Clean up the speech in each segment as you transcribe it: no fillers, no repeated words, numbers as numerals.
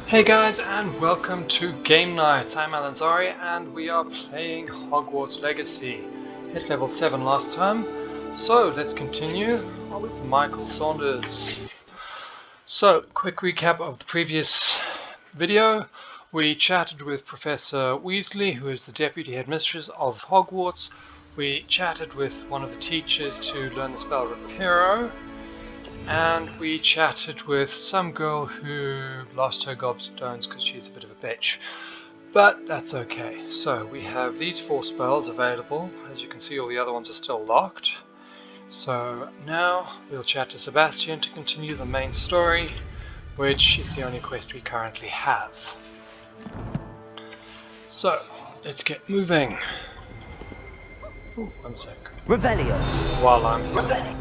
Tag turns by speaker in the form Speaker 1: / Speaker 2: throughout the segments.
Speaker 1: Hey guys, and welcome to Game Night. I'm Alynzari and we are playing Hogwarts Legacy. Hit level 7 last time, so let's continue with Michael Saunders. So, quick recap of the previous video. We chatted with Professor Weasley, who is the Deputy Headmistress of Hogwarts. We chatted with one of the teachers to learn the spell Reparo. And we chatted with some girl who lost her gobstones because she's a bit of a bitch. But that's okay. So we have these 4 spells available. As you can see, all the other ones are still locked. So now we'll chat to Sebastian to continue the main story, which is the only quest we currently have. So let's get moving. Ooh, one sec.
Speaker 2: Revelio.
Speaker 1: While I'm here.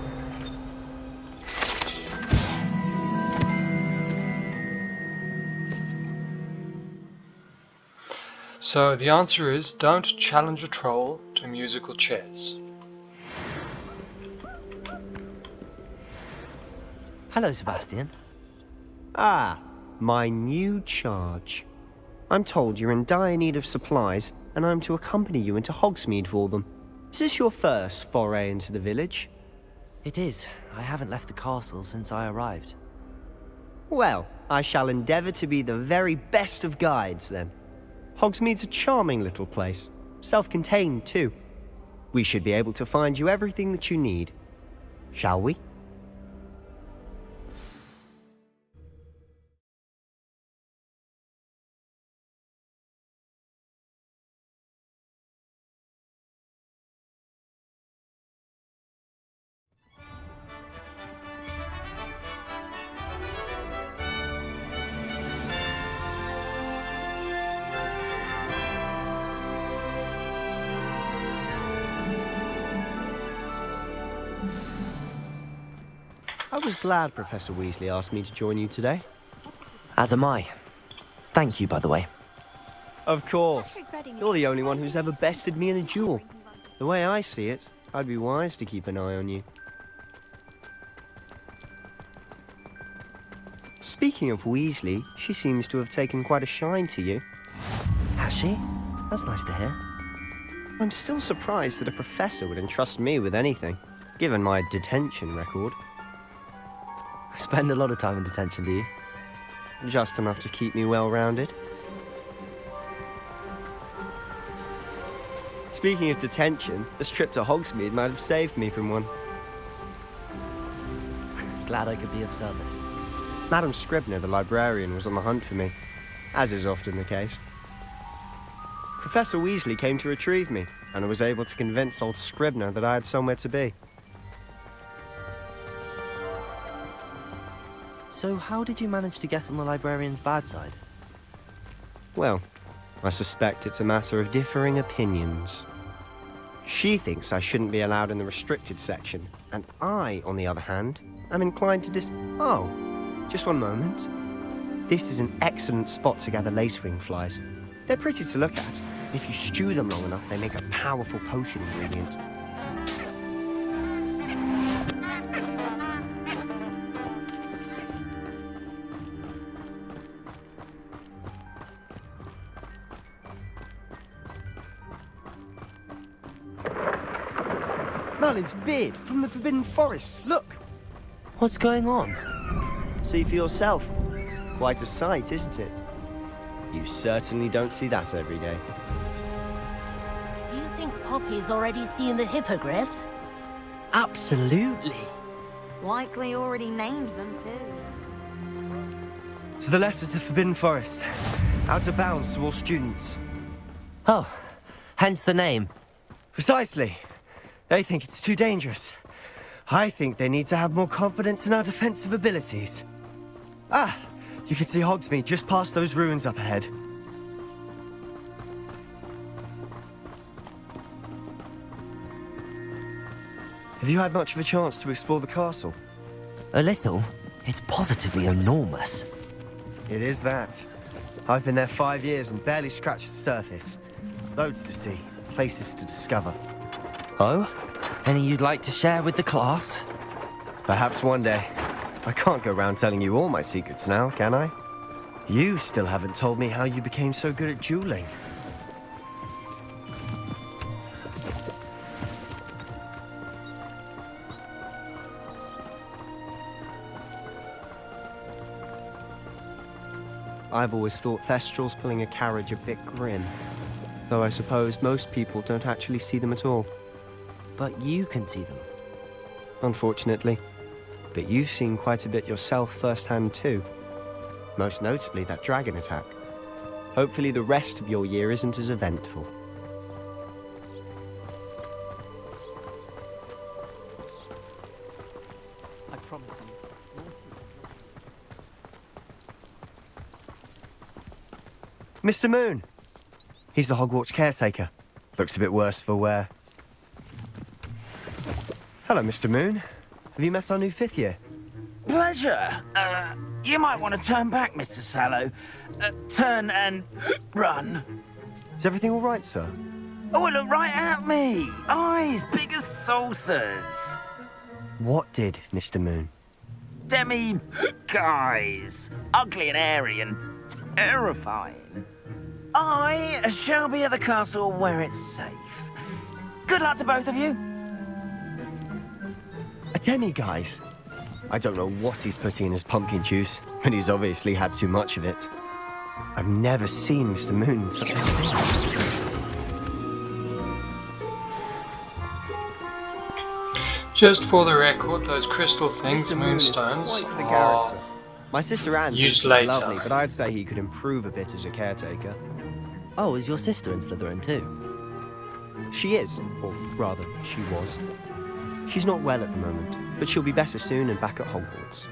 Speaker 1: So the answer is, don't challenge a troll to musical chairs.
Speaker 2: Hello, Sebastian.
Speaker 3: Ah, my new charge. I'm told you're in dire need of supplies, and I'm to accompany you into Hogsmeade for them. Is this your first foray into the village?
Speaker 2: It is. I haven't left the castle since I arrived.
Speaker 3: Well, I shall endeavour to be the very best of guides, then. Hogsmeade's a charming little place, self-contained too. We should be able to find you everything that you need. Shall we? I was glad Professor Weasley asked me to join you today.
Speaker 2: As am I. Thank you, by the way.
Speaker 3: Of course. You're the only one who's ever bested me in a duel. The way I see it, I'd be wise to keep an eye on you. Speaking of Weasley, she seems to have taken quite a shine to you.
Speaker 2: Has she? That's nice to hear.
Speaker 3: I'm still surprised that a professor would entrust me with anything, given my detention record.
Speaker 2: Spend a lot of time in detention, do you?
Speaker 3: Just enough to keep me well-rounded. Speaking of detention, this trip to Hogsmeade might have saved me from one.
Speaker 2: Glad I could be of service.
Speaker 3: Madam Scribner, the librarian, was on the hunt for me, as is often the case. Professor Weasley came to retrieve me, and I was able to convince old Scribner that I had somewhere to be.
Speaker 2: So how did you manage to get on the librarian's bad side?
Speaker 3: Well, I suspect it's a matter of differing opinions. She thinks I shouldn't be allowed in the restricted section, and I, on the other hand, am inclined to Oh, just one moment. This is an excellent spot to gather lacewing flies. They're pretty to look at. If you stew them long enough, they make a powerful potion ingredient. Merlin's beard from the Forbidden Forest. Look!
Speaker 2: What's going on?
Speaker 3: See for yourself. Quite a sight, isn't it? You certainly don't see that every day.
Speaker 4: Do you think Poppy's already seen the hippogriffs?
Speaker 2: Absolutely.
Speaker 4: Likely already named them too.
Speaker 3: To the left is the Forbidden Forest. Out of bounds to all students.
Speaker 2: Oh, hence the name.
Speaker 3: Precisely. They think it's too dangerous. I think they need to have more confidence in our defensive abilities. Ah, you can see Hogsmeade just past those ruins up ahead. Have you had much of a chance to explore the castle?
Speaker 2: A little. It's positively enormous.
Speaker 3: It is that. I've been there 5 years and barely scratched the surface. Loads to see, places to discover.
Speaker 2: Oh? Any you'd like to share with the class?
Speaker 3: Perhaps one day. I can't go round telling you all my secrets now, can I? You still haven't told me how you became so good at dueling. I've always thought Thestrals pulling a carriage a bit grim, though I suppose most people don't actually see them at all.
Speaker 2: But you can see them.
Speaker 3: Unfortunately. But you've seen quite a bit yourself firsthand too. Most notably that dragon attack. Hopefully the rest of your year isn't as eventful.
Speaker 2: I promise you.
Speaker 3: Mr. Moon! He's the Hogwarts caretaker. Looks a bit worse for wear. Hello, Mr. Moon. Have you met our new 5th year?
Speaker 5: Pleasure. You might want to turn back, Mr. Sallow. Turn and run.
Speaker 3: Is everything all right, sir?
Speaker 5: Oh, look right at me. Eyes big as saucers.
Speaker 3: What did, Mr. Moon?
Speaker 5: Guys. Ugly and airy and terrifying. I shall be at the castle where it's safe. Good luck to both of you.
Speaker 3: A demi-guise? I don't know what he's putting in his pumpkin juice, but he's obviously had too much of it. I've never seen Mr. Moon in such a state.
Speaker 1: Just for the record, those crystal things,
Speaker 3: Mr. Moon is
Speaker 1: moonstones,
Speaker 3: quite the
Speaker 1: are
Speaker 3: character. My sister Anne thinks
Speaker 1: used
Speaker 3: he's
Speaker 1: later.
Speaker 3: lovely, but I'd say he could improve a bit as a caretaker.
Speaker 2: Oh, is your sister in Slytherin too?
Speaker 3: She is, or rather, she was. She's not well at the moment, but she'll be better soon and back at Hogwarts.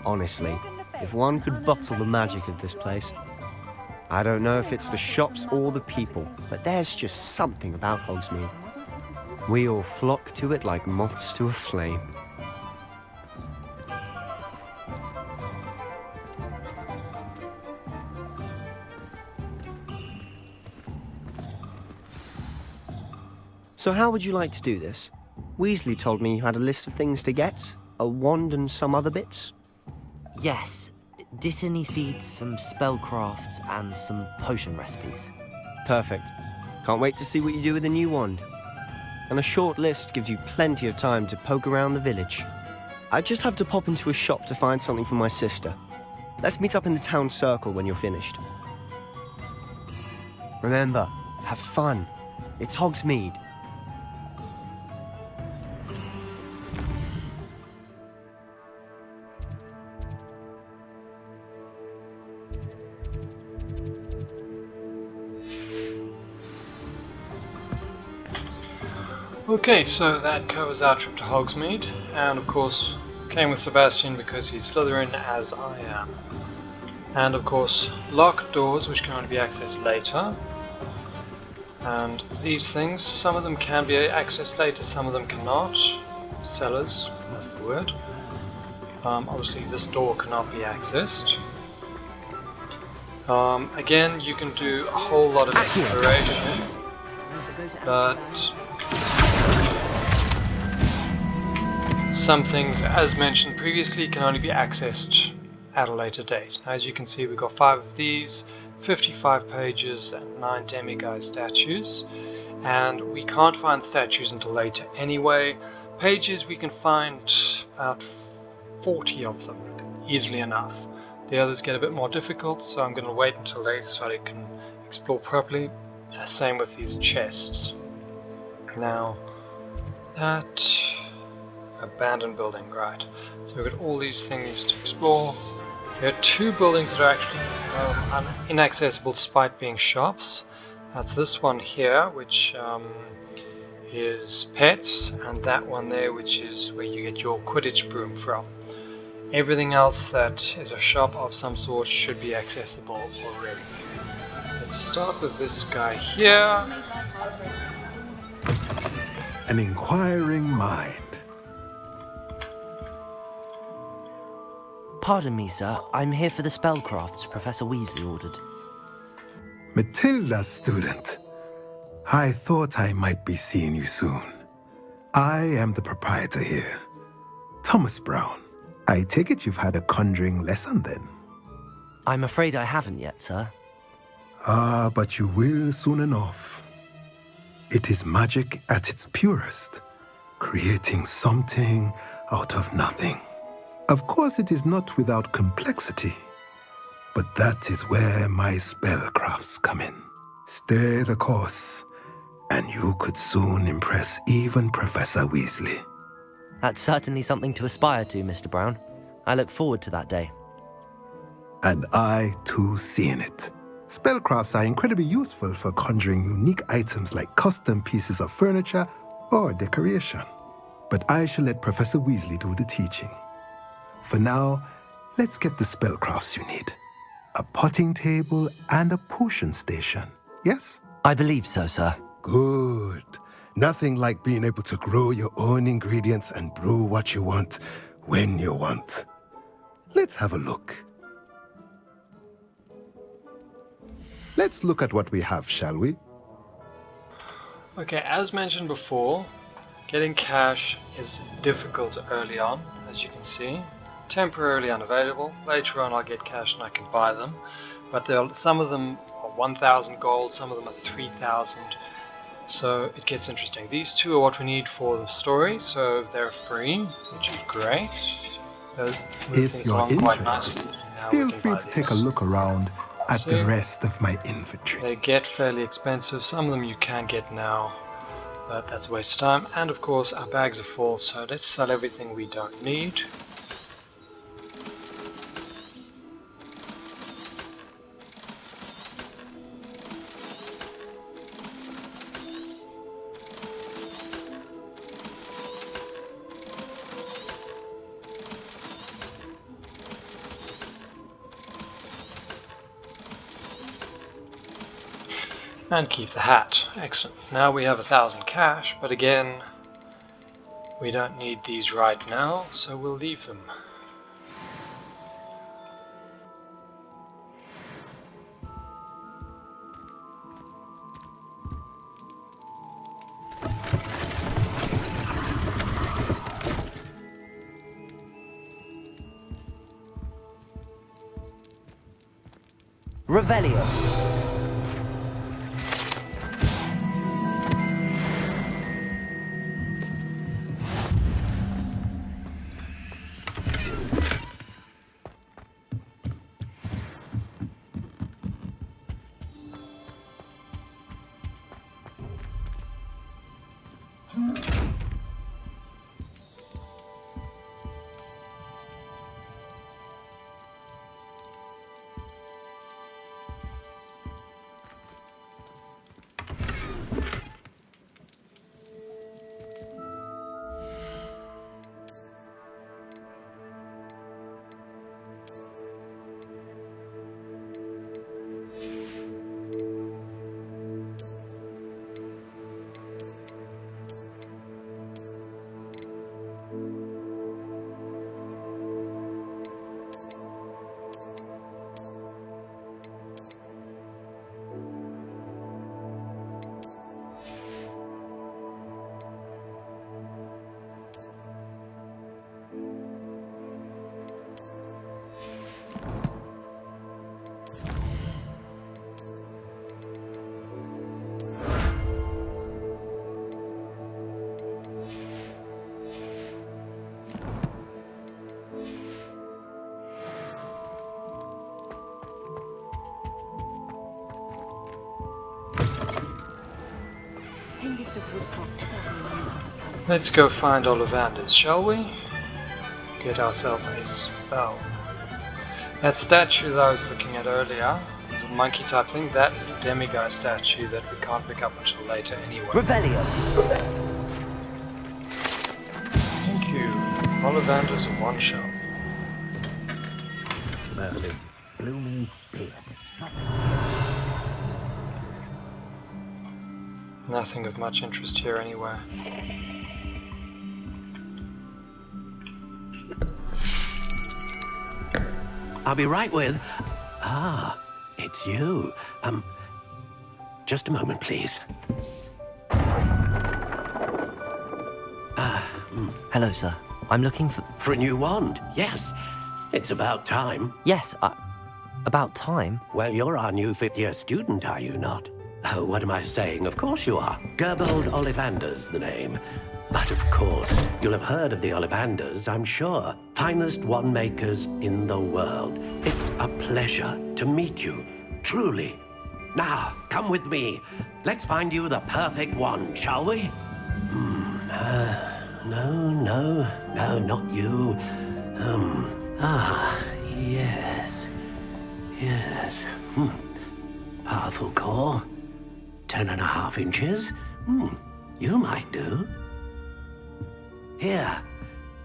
Speaker 3: Honestly, if one could bottle the magic of this place. I don't know if it's the shops or the people, but there's just something about Hogsmeade. We all flock to it like moths to a flame. So how would you like to do this? Weasley told me you had a list of things to get, a wand and some other bits.
Speaker 2: Yes. Dittany seeds, some spellcrafts, and some potion recipes.
Speaker 3: Perfect. Can't wait to see what you do with the new wand. And a short list gives you plenty of time to poke around the village. I just have to pop into a shop to find something for my sister. Let's meet up in the town circle when you're finished. Remember, have fun. It's Hogsmeade.
Speaker 1: Okay, so that covers our trip to Hogsmeade, and of course came with Sebastian because he's Slytherin as I am. And of course locked doors which can only be accessed later. And these things, some of them can be accessed later, some of them cannot. Cellars, that's the word. Obviously this door cannot be accessed. Again, you can do a whole lot of exploration, but some things, as mentioned previously, can only be accessed at a later date. As you can see, we've got 5 of these, 55 pages and 9 demiguise statues, and we can't find statues until later anyway. Pages we can find about 40 of them, easily enough. The others get a bit more difficult, so I'm going to wait until later so I can explore properly. Same with these chests. Now, that abandoned building, right. So we've got all these things to explore. There are 2 buildings that are actually inaccessible despite being shops. That's this one here, which is pets, and that one there, which is where you get your Quidditch broom from. Everything else that is a shop of some sort should be accessible already. Let's start with this guy here.
Speaker 6: An inquiring mind.
Speaker 2: Pardon me, sir. I'm here for the Spellcrafts Professor Weasley ordered.
Speaker 6: Matilda's student. I thought I might be seeing you soon. I am the proprietor here, Thomas Brown. I take it you've had a conjuring lesson then?
Speaker 2: I'm afraid I haven't yet, sir.
Speaker 6: Ah, but you will soon enough. It is magic at its purest, creating something out of nothing. Of course, it is not without complexity, but that is where my spellcrafts come in. Stay the course, and you could soon impress even Professor Weasley.
Speaker 2: That's certainly something to aspire to, Mr. Brown. I look forward to that day.
Speaker 6: And I, too, seeing it. Spellcrafts are incredibly useful for conjuring unique items like custom pieces of furniture or decoration. But I shall let Professor Weasley do the teaching. For now, let's get the spellcrafts you need. A potting table and a potion station, yes?
Speaker 2: I believe so, sir.
Speaker 6: Good. Nothing like being able to grow your own ingredients and brew what you want when you want. Let's have a look. Let's look at what we have, shall we?
Speaker 1: Okay, as mentioned before, getting cash is difficult early on, as you can see. Temporarily unavailable. Later on I'll get cash and I can buy them. But some of them are 1,000 gold, some of them are 3,000. So it gets interesting. These two are what we need for the story, so they're free, which is great. Those move
Speaker 6: If
Speaker 1: things
Speaker 6: you're
Speaker 1: along quite
Speaker 6: interested,
Speaker 1: nicely. Now we
Speaker 6: feel
Speaker 1: can
Speaker 6: free
Speaker 1: buy
Speaker 6: to take a
Speaker 1: these.
Speaker 6: look around at
Speaker 1: See?
Speaker 6: the rest of my inventory.
Speaker 1: They get fairly expensive. Some of them you can get now, but that's a waste of time. And of course our bags are full, so let's sell everything we don't need. And keep the hat. Excellent. Now we have 1,000 cash, but again, we don't need these right now, so we'll leave them.
Speaker 2: Revelio. Let's go find Ollivanders, shall we? Get ourselves a spell. That statue that I was looking at earlier, the monkey type thing, that is the demigod statue that we can't pick up until later anyway. Revelio.
Speaker 1: Thank you. Ollivanders in one shot. Nothing of much interest here anywhere.
Speaker 7: I'll be right with... Ah, it's you. Just a moment, please.
Speaker 8: Hello, sir. I'm looking for...
Speaker 7: For a new wand, yes. It's about time.
Speaker 8: Yes, about time.
Speaker 7: Well, you're our new fifth-year student, are you not? Oh, what am I saying? Of course you are. Gerbold Ollivander's the name. But of course, you'll have heard of the Ollivanders, I'm sure. Finest wand makers in the world. It's a pleasure to meet you, truly. Now, come with me. Let's find you the perfect wand, shall we? No, not you. Yes. Powerful core. 10.5 inches. You might do. Here,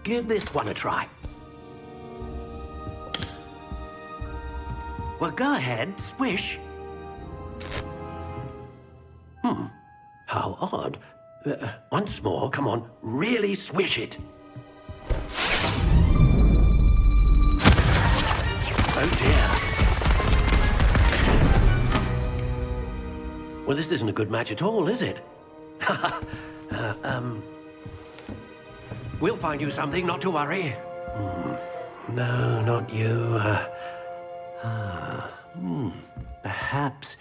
Speaker 7: give this one a try. Well, go ahead, swish. How odd. Once more, come on, really swish it. Oh dear. Well, this isn't a good match at all, is it? We'll find you something, not to worry. No, not you. Perhaps...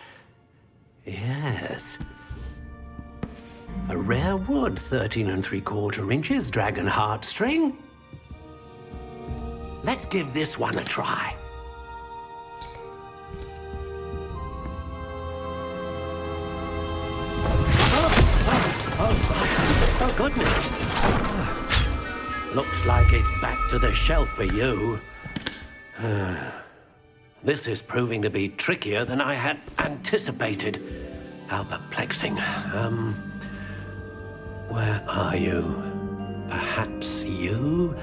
Speaker 7: Yes. A rare wood, 13 3/4 inches, dragon heartstring. Let's give this one a try. Oh, goodness. Looks like it's back to the shelf for you. This is proving to be trickier than I had anticipated. How perplexing. Where are you? Perhaps you?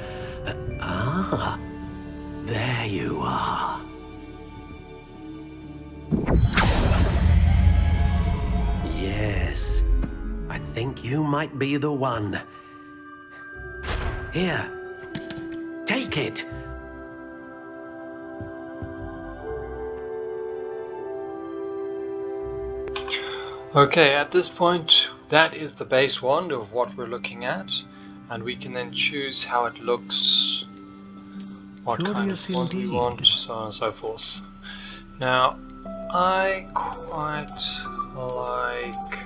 Speaker 7: There you are. Yes, I think you might be the one. Here, take it.
Speaker 1: Okay, at this point, that is the base wand of what we're looking at, and we can then choose how it looks, what kind of wand we want, so on and so forth. Now, I quite like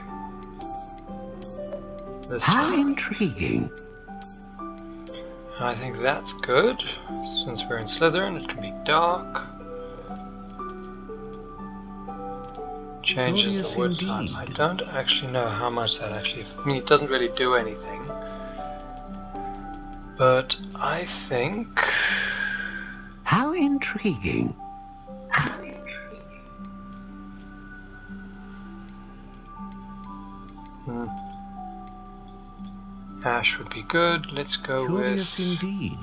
Speaker 1: this
Speaker 7: How
Speaker 1: one.
Speaker 7: intriguing.
Speaker 1: I think that's good. Since we're in Slytherin, it can be dark. Changes the wood type. I don't actually know how much that actually... I mean, it doesn't really do anything. But I think...
Speaker 7: How intriguing.
Speaker 1: Ash would be good. Let's go
Speaker 7: Curious
Speaker 1: with
Speaker 7: indeed.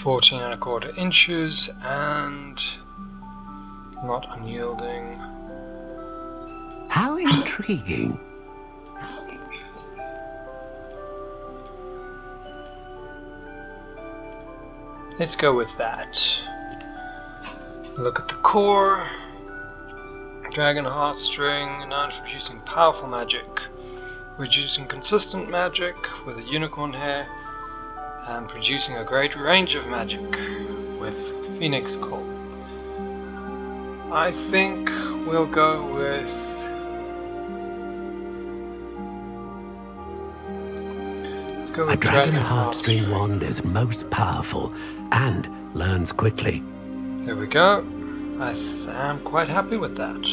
Speaker 1: 14 1/4 inches and not unyielding.
Speaker 7: How intriguing.
Speaker 1: Let's go with that. Look at the core. Dragon heartstring, known for producing powerful magic, reducing consistent magic with a unicorn hair, and producing a great range of magic with Phoenix core. I think we'll go with... Let's go with
Speaker 7: A dragon heartstring wand is most powerful and learns quickly.
Speaker 1: There we go. I am quite happy with that.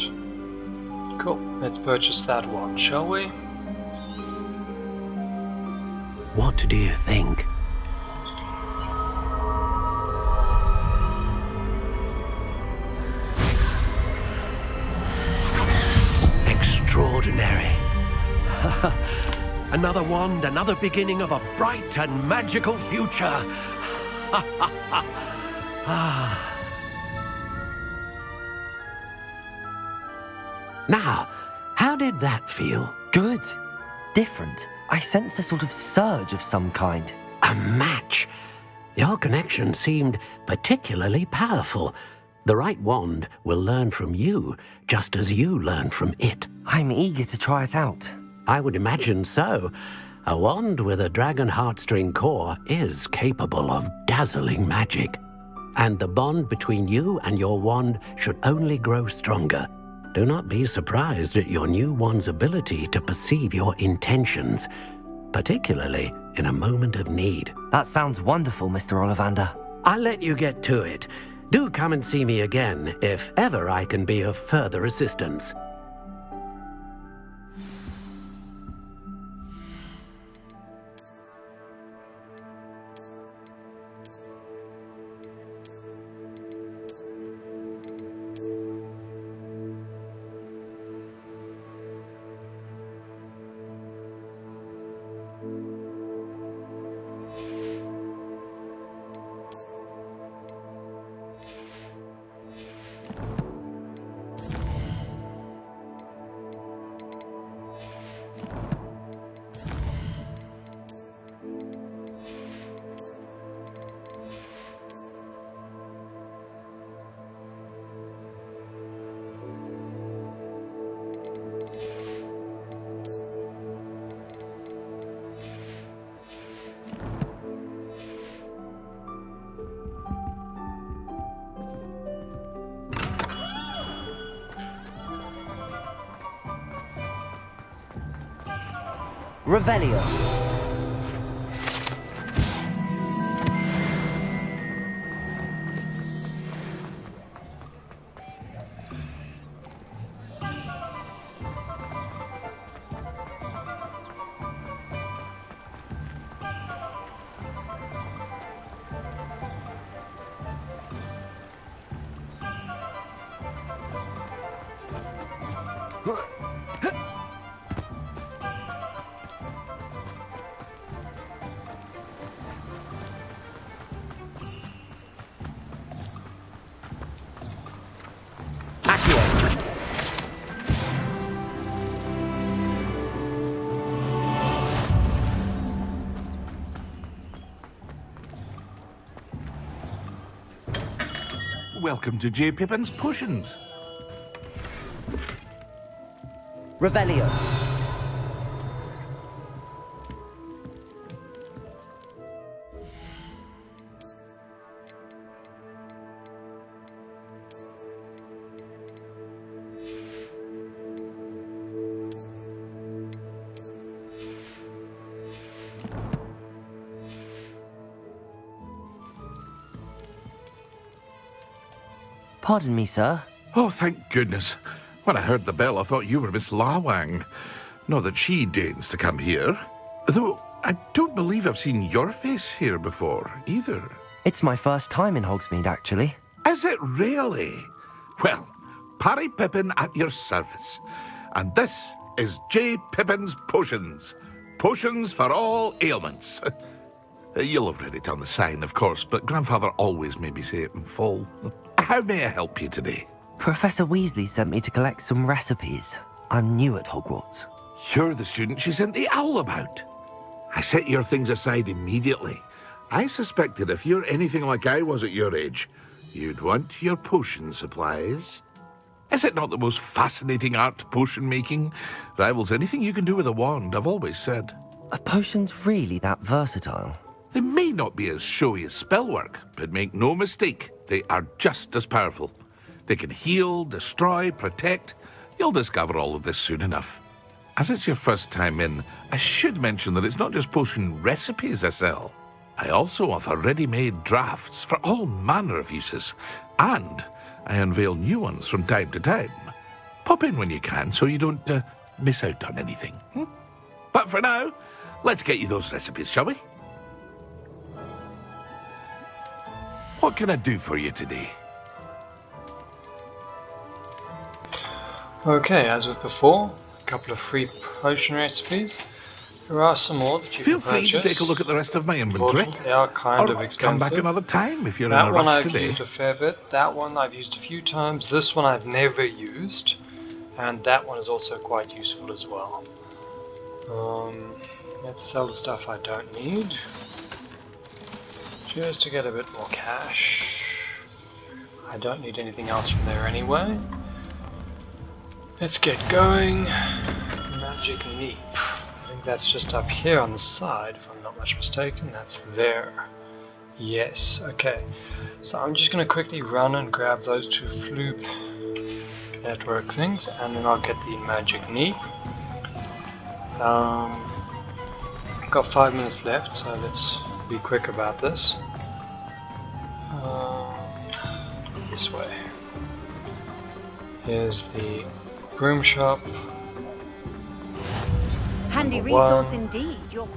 Speaker 1: Cool. Let's purchase that one, shall we?
Speaker 7: What do you think? Extraordinary. Another wand, another beginning of a bright and magical future. Now, how did that feel?
Speaker 8: Good. Different. I sensed a sort of surge of some kind.
Speaker 7: A match. Your connection seemed particularly powerful. The right wand will learn from you, just as you learn from it.
Speaker 8: I'm eager to try it out.
Speaker 7: I would imagine so. A wand with a dragon heartstring core is capable of dazzling magic. And the bond between you and your wand should only grow stronger. Do not be surprised at your new wand's ability to perceive your intentions, particularly in a moment of need.
Speaker 8: That sounds wonderful, Mr. Ollivander.
Speaker 7: I'll let you get to it. Do come and see me again if ever I can be of further assistance.
Speaker 8: Revelio.
Speaker 9: Welcome to J. Pippin's Potions.
Speaker 8: Revelio. Pardon me, sir.
Speaker 9: Oh, thank goodness. When I heard the bell, I thought you were Miss Lawang. Not that she deigns to come here. Though, I don't believe I've seen your face here before, either.
Speaker 8: It's my first time in Hogsmeade, actually.
Speaker 9: Is it really? Well, Parry Pippin at your service. And this is J. Pippin's Potions. Potions for all ailments. You'll have read it on the sign, of course, but Grandfather always made me say it in full. How may I help you today?
Speaker 8: Professor Weasley sent me to collect some recipes. I'm new at Hogwarts.
Speaker 9: You're the student she sent the owl about. I set your things aside immediately. I suspected if you're anything like I was at your age, you'd want your potion supplies. Is it not the most fascinating art, potion making? Rivals anything you can do with a wand, I've always said.
Speaker 8: Are potions really that versatile?
Speaker 9: They may not be as showy as spellwork, but make no mistake, they are just as powerful. They can heal, destroy, protect. You'll discover all of this soon enough. As it's your first time in, I should mention that it's not just potion recipes I sell. I also offer ready-made drafts for all manner of uses, and I unveil new ones from time to time. Pop in when you can so you don't miss out on anything. But for now, let's get you those recipes, shall we? What can I do for you today?
Speaker 2: Okay, as with before, a couple of free potion recipes. There are some more that you
Speaker 9: Feel
Speaker 2: can
Speaker 9: free
Speaker 2: purchase.
Speaker 9: to take a look at the rest of my inventory.
Speaker 2: They are kind
Speaker 9: Or
Speaker 2: of expensive.
Speaker 9: come back another time if you're in
Speaker 2: That
Speaker 9: a
Speaker 2: one
Speaker 9: rush
Speaker 2: I've
Speaker 9: today.
Speaker 2: used a fair bit. That one I've used a few times. This one I've never used. And that one is also quite useful as well. Let's sell the stuff I don't need. just to get a bit more cash. I don't need anything else from there anyway. Let's get going. Magic Leap. I think that's just up here on the side, if I'm not much mistaken. That's there. Yes, okay. So I'm just going to quickly run and grab those two Floop network things, and then I'll get the Magic Leap. I've got 5 minutes left, so let's be quick about this. This way. Here's the broom shop.
Speaker 10: Handy resource indeed. You're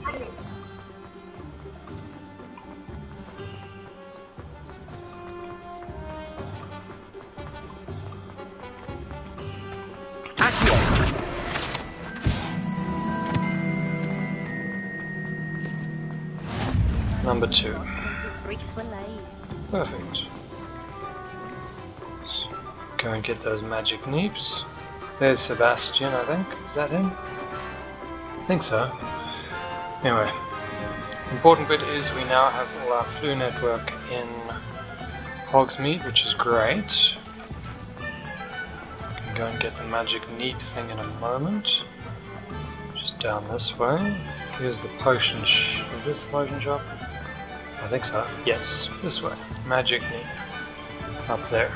Speaker 2: Number 2.
Speaker 10: bricks were laid.
Speaker 2: Perfect. Let's go and get those magic neeps. There's Sebastian, I think. Is that him? I think so. Anyway, important bit is we now have all our flu network in Hogsmeade, which is great. Can go and get the magic neep thing in a moment. Just down this way. Here's the potion is this the potion shop? I think so. Yes, this way. Magic neep. Up there.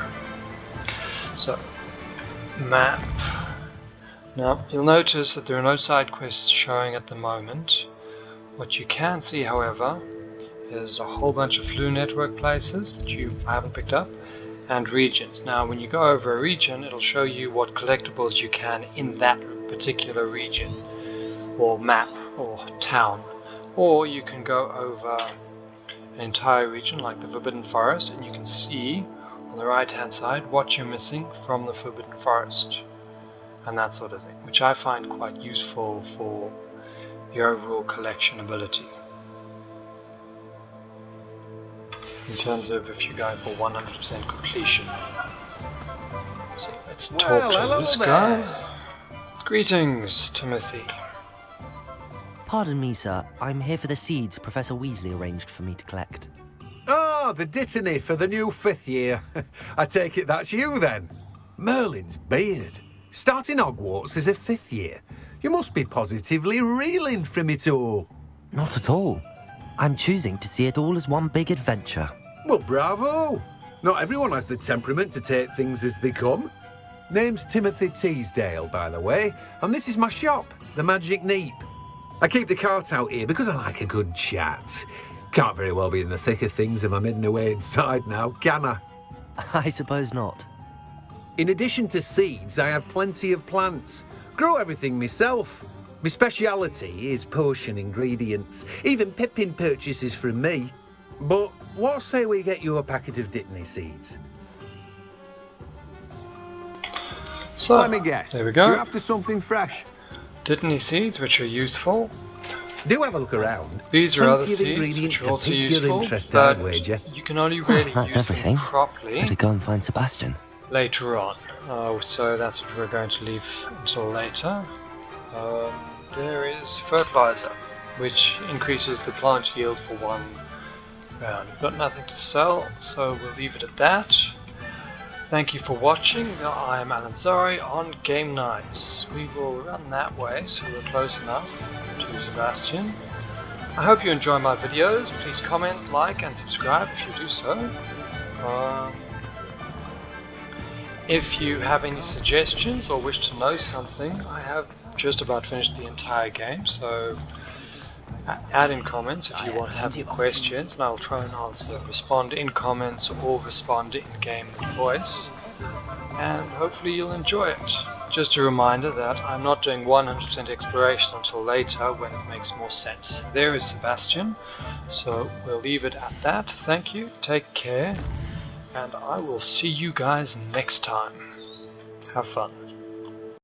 Speaker 2: So, map. Now, you'll notice that there are no side quests showing at the moment. What you can see, however, is a whole bunch of flu network places that you haven't picked up, and regions. Now, when you go over a region, it'll show you what collectibles you can in that particular region, or map, or town. Or you can go over an entire region, like the Forbidden Forest, and you can see on the right hand side what you're missing from the Forbidden Forest. And that sort of thing, which I find quite useful for the overall collection ability. In terms of if you go for 100% completion. So let's talk to this guy. Greetings, Timothy.
Speaker 8: Pardon me, sir. I'm here for the seeds Professor Weasley arranged for me to collect.
Speaker 11: Oh, the dittany for the new 5th year. I take it that's you, then. Merlin's beard. Starting Hogwarts as a 5th year. You must be positively reeling from it all.
Speaker 8: Not at all. I'm choosing to see it all as one big adventure.
Speaker 11: Well, bravo. Not everyone has the temperament to take things as they come. Name's Timothy Teasdale, by the way, and this is my shop, the Magic Neep. I keep the cart out here because I like a good chat. Can't very well be in the thick of things if I'm hidden away inside now, can I?
Speaker 8: I suppose not.
Speaker 11: In addition to seeds, I have plenty of plants. Grow everything myself. My speciality is potion ingredients. Even Pippin purchases from me. But what say we get you a packet of Dittany seeds?
Speaker 2: So,
Speaker 11: let me guess.
Speaker 2: There we go.
Speaker 11: You're after something fresh.
Speaker 2: Dittany seeds, which are useful.
Speaker 11: Do have a look around.
Speaker 2: These are other
Speaker 11: Plenty of
Speaker 2: seeds,
Speaker 11: ingredients
Speaker 2: which are also
Speaker 11: to pique your
Speaker 2: useful,
Speaker 11: interest,
Speaker 2: but
Speaker 11: I'd wager.
Speaker 2: you can only really
Speaker 8: That's
Speaker 2: use
Speaker 8: everything.
Speaker 2: them properly
Speaker 8: Better go and find Sebastian.
Speaker 2: later on. So that's what we're going to leave until later. There is fertilizer, which increases the plant yield for 1 round. We've got nothing to sell, so we'll leave it at that. Thank you for watching. I am Alynzari on Game Nights. We will run that way, so we're close enough to Sebastian. I hope you enjoy my videos. Please comment, like, and subscribe if you do so. If you have any suggestions or wish to know something, I have just about finished the entire game, so add in comments if you want to have any questions, and I'll try and answer, respond in comments or respond in game with voice, and hopefully you'll enjoy it. Just a reminder that I'm not doing 100% exploration until later when it makes more sense. There is Sebastian, so we'll leave it at that. Thank you, take care, and I will see you guys next time. Have fun.